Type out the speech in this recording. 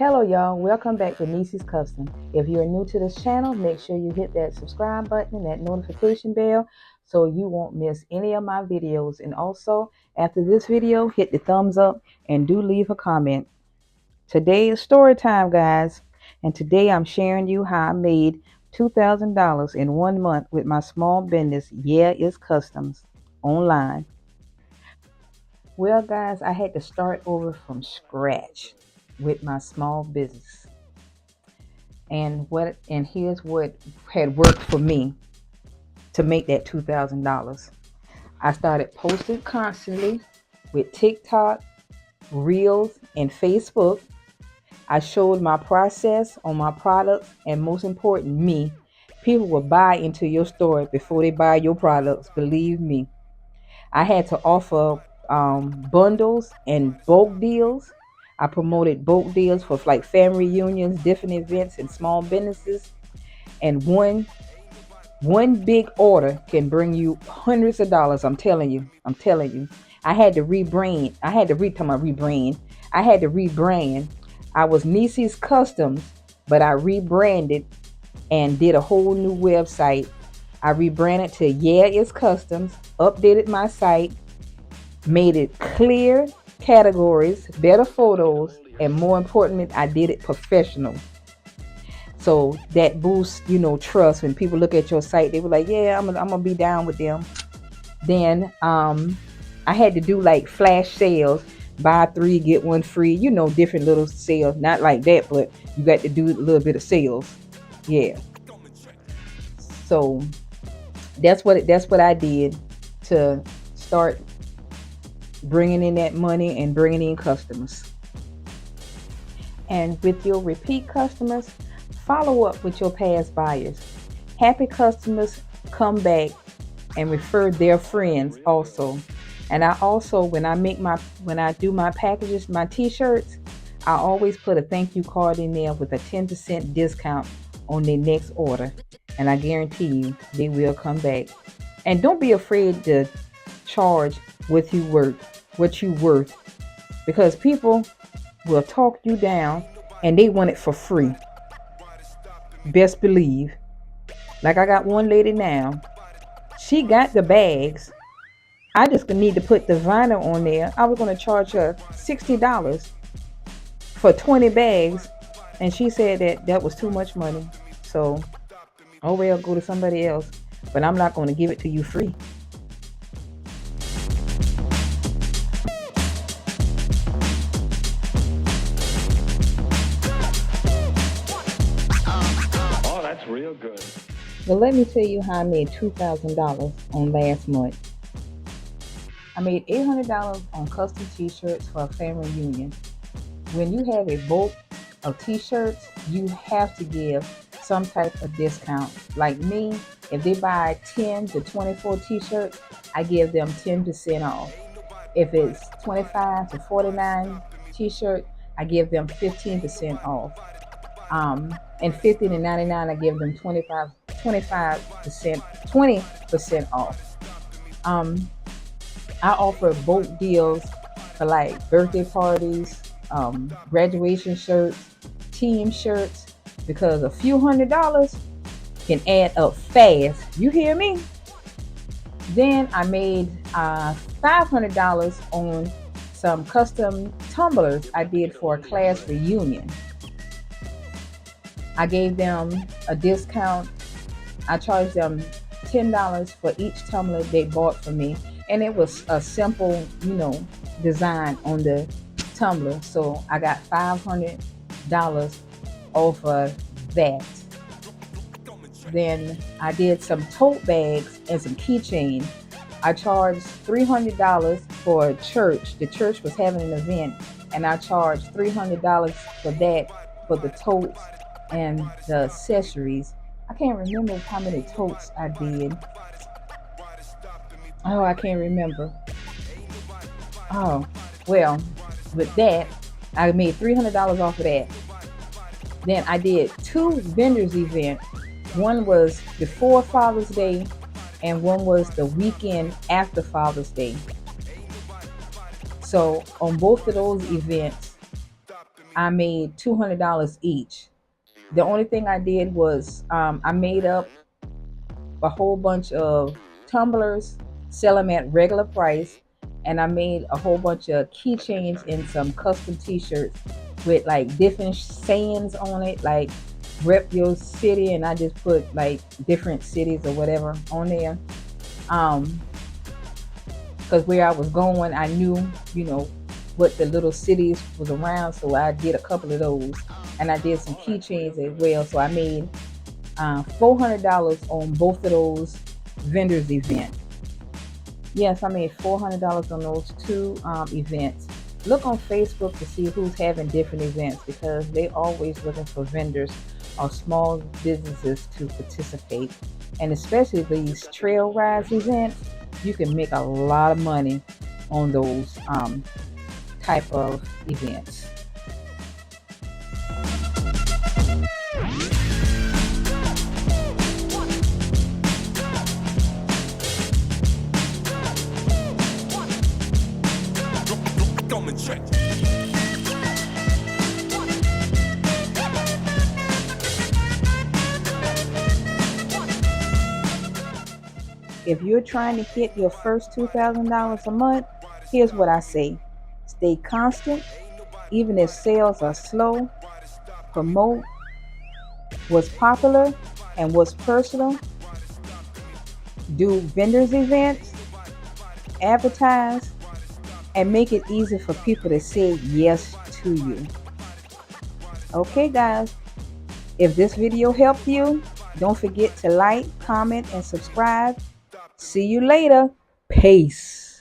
Hello y'all, welcome back to Niecy's Custom. If you're new to this channel, make sure you hit that subscribe button and that notification bell so you won't miss any of my videos. And also, after this video, hit the thumbs up and do leave a comment. Today is story time, guys, and today I'm sharing you how I made $2,000 in 1 month with my small business, Yeah It's Customs, online. Well, guys, I had to start over from scratch with my small business. And here's what had worked for me to make that $2,000. I started posting constantly with TikTok, Reels, and Facebook. I showed my process on my products, and most important, me. People will buy into your store before they buy your products, believe me. I had to offer bundles and bulk deals. I promoted bulk deals for like family reunions, different events, and small businesses. And one big order can bring you hundreds of dollars. I'm telling you. I had to rebrand. I had to rebrand. I was Niecy's Customs, but I rebranded and did a whole new website. I rebranded to Yeah It's Customs, updated my site, made it clear categories, better photos, and more importantly, I did it professional. So that boosts, trust. When people look at your site, they were like, yeah, I'm gonna be down with them. Then I had to do like flash sales, buy 3 get 1 free, different little sales. Not like that, but you got to do a little bit of sales. Yeah. So that's what I did to start bringing in that money and bringing in customers. And with your repeat customers, follow up with your past buyers. Happy customers come back and refer their friends also. And I also, when I do my packages, my t-shirts, I always put a thank you card in there with a 10% discount on their next order. And I guarantee you they will come back. And don't be afraid to charge what you worth, because people will talk you down and they want it for free. Best believe. Like I got one lady now. She got the bags. I just need to put the vinyl on there. I was going to charge her $60 for 20 bags. And she said that was too much money. So, oh well, go to somebody else. But I'm not going to give it to you free. Oh, that's real good. But let me tell you how I made $2,000 on last month. I made $800 on custom t-shirts for a family reunion. When you have a bulk of t-shirts, you have to give some type of discount. Like me, if they buy 10 to 24 t-shirts, I give them 10% off. If it's 25 to 49 t-shirts, I give them 15% off. And 50 to 99, I give them 20% off. I offer bulk deals for like birthday parties, graduation shirts, team shirts, because a few $100s can add up fast. You hear me? Then I made $500 on some custom tumblers I did for a class reunion. I gave them a discount. I charged them $10 for each tumbler they bought for me. And it was a simple, design on the tumbler. So I got $500 off of that. Then I did some tote bags and some keychains. I charged $300 for a church. The church was having an event, and I charged $300 for that, for the totes and the accessories. I can't remember how many totes I did. Oh, I can't remember. Oh, well, with that, I made $300 off of that. Then I did 2 vendors events. One was before Father's Day, and one was the weekend after Father's Day. So on both of those events, I made $200 each. The only thing I did was I made up a whole bunch of tumblers, sell them at regular price, and I made a whole bunch of keychains and some custom T-shirts with like different sayings on it, like "Rep your city," and I just put like different cities or whatever on there. Um, because where I was going, I knew, what the little cities was around, so I did a couple of those, and I did some keychains as well. So I made $400 on both of those vendors events. Yes, I made $400 on those two events. Look on Facebook to see who's having different events because they always looking for vendors or small businesses to participate. And especially these trail rides events, you can make a lot of money on those type of events. If you're trying to hit your first $2,000 a month, here's what I say: stay constant, even if sales are slow. Promote what's popular and what's personal. Do vendors events, advertise, and make it easy for people to say yes to you. Okay, guys, if this video helped you, don't forget to like, comment, and subscribe. See you later. Peace.